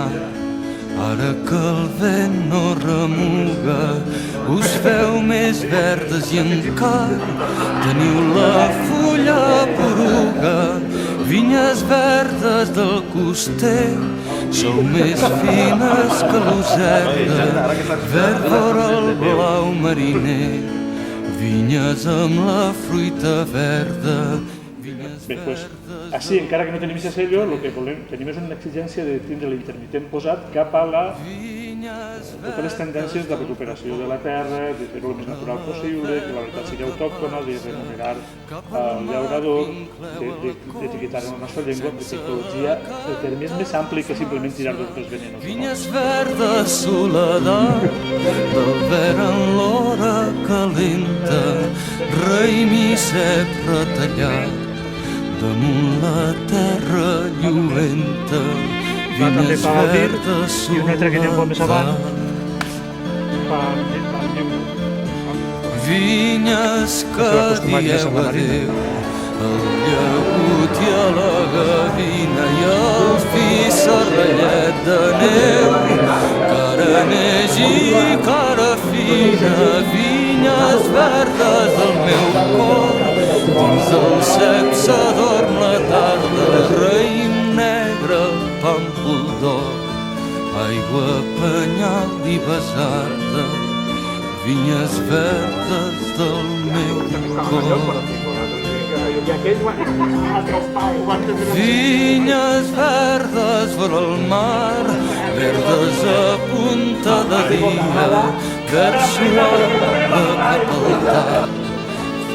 mar. Ara que el vent no remuga, us feu més verdes i encara teniu la fulla poruga. Vinyes verdes del coster, sou més fines que l'userda, verd vora el blau mariner. Vinyes amb la fruita verda. Bé, doncs, així, encara que no tenim aquest sello, el que tenim és una exigència de tindre l'intermitent posat cap a totes les tendències de recuperació de la terra, de fer-ho el més natural possible, que la veritat sigui autòctona, de remunerar el llaurador, d'etiquetar en la nostra llengua, perquè ecologia, el terme és més ampli que simplement tirar dos pels venenos. Vinyes verdes, soledat, del verd en l'hora calenta, raïm i cep retallat, damunt la terra lluenta. Vinyes verdes, soledat, vinyes que dieu adéu al llagut i a la gavina i al fi serrallet de neu, cara neix i cara fina. Vinyes verdes del meu cor, dins del cep s'adorm la tarda, raïm negre, pàmpol d'or, aigua, penyal i basarda. Vinyes verdes del meu cor. Vinyes verdes vora el mar, verdes a punta de dia, verd suau cap al tard,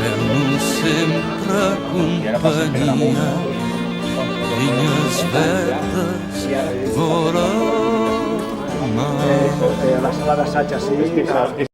feu-nos sempre companyia. Vinyes verdes vora el mar. La sala d'assaig així...